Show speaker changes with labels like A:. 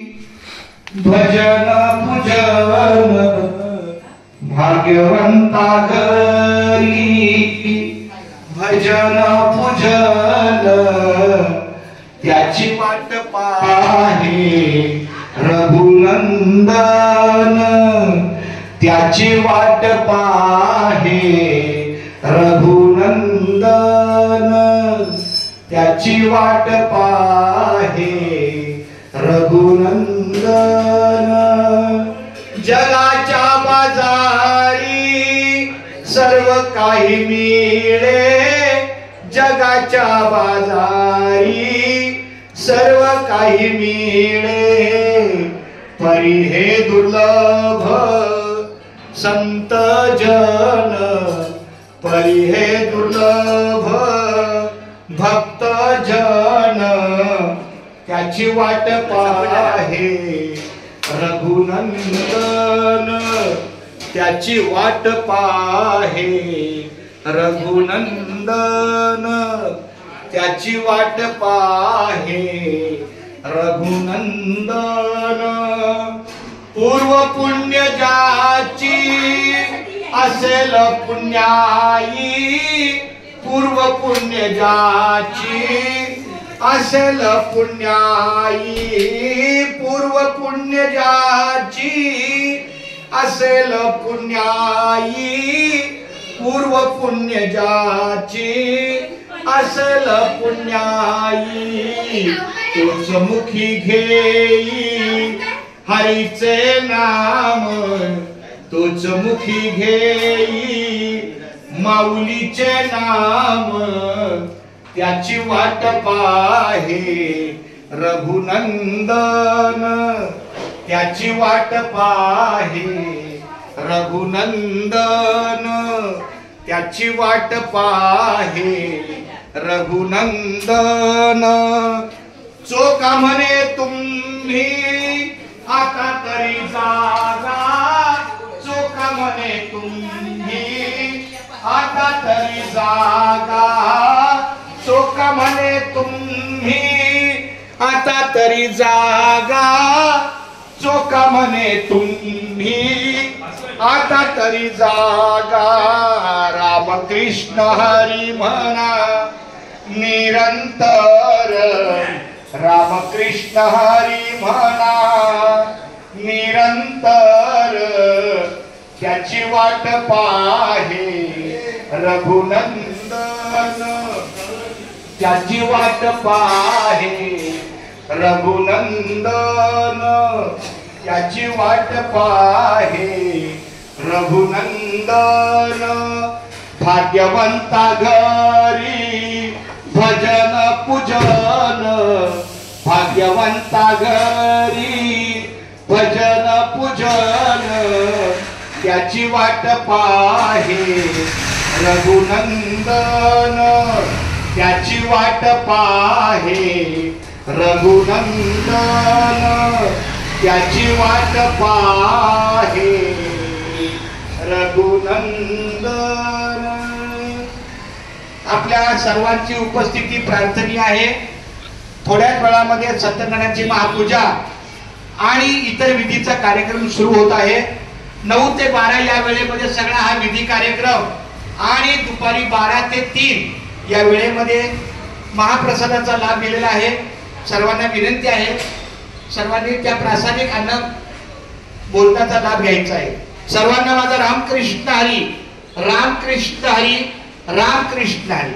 A: भजन पूजन भाग्यवंता घरी, भजन पूजन त्याची वाट पाहे रघुनंदन, त्याची वाट पाहे रघुनंदन, त्याची वाट पाहे रघुनंदन। जगाच्या बाजारी सर्व काही मिळे, जगाच्या बाजारी सर्व काही मिळे, परी हे दुर्लभ संत जन, परी हे दुर्लभ भक्त जन, त्याची वाट पाहे रघुनंदन, त्याची वाट पाहे रघुनंदन, त्याची वाट पाहे रघुनंदन। पूर्व पुण्य ज्याची असेल पुण्याई, पूर्व पुण्य ज्याची असेल पुण्याई, पूर्व पुण्य ज्याची असेल पुण्याई, पूर्व पुण्य ज्याची असेल पुण्याई, तोच मुखी घेई हरीचे नाम, तोच मुखी घेई माऊलीचे नाम, त्याची वाट पाहे रघुनंदन, त्याची वाट पाहे रघुनंदन, त्याची वाट पाहे रघुनंदन। चोका म्हणे तुम्ही आता तरी जागा, चोका म्हणे तुम्ही आता तरी जागा, चोका म्हणे तुम्ही आता तरी जागा, चोका म्हणे तुम्ही आता तरी जागा। रामकृष्ण हरी म्हणा निरंतर, रामकृष्ण हरी म्हणा निरंतर, त्याची वाट पाहे रघुनंदन, त्याची वाट पाहे रघुनंदन, त्याची वाट पाहे रघुनंदन। भाग्यवंता घरी भजन पूजन, भाग्यवंता घरी भजन पूजन, त्याची वाट पाहे रघुनंदन, त्याची वाट पाहे रघुनंदन, त्याची वाट पाहे रघुनंदन। आपल्या सर्वांची उपस्थिती प्रार्थनीय आहे। थोड्याच वेळामध्ये सत्यनारायणाची महापूजा आणि इतर विधीचा कार्यक्रम सुरू होत आहे। 9 ते 12 या वेळेमध्ये सगळा हा विधी कार्यक्रम आणि दुपारी 12 ते 3 या वेळेमध्ये महाप्रसादाचा लाभ दिलेला आहे। सर्वांना विनंती आहे, सर्वांनी त्या प्रासादिक अन्न बोलताचा लाभ घ्यायचा आहे। सर्वांना माझा रामकृष्ण हरी, रामकृष्ण हरी, रामकृष्ण हरी।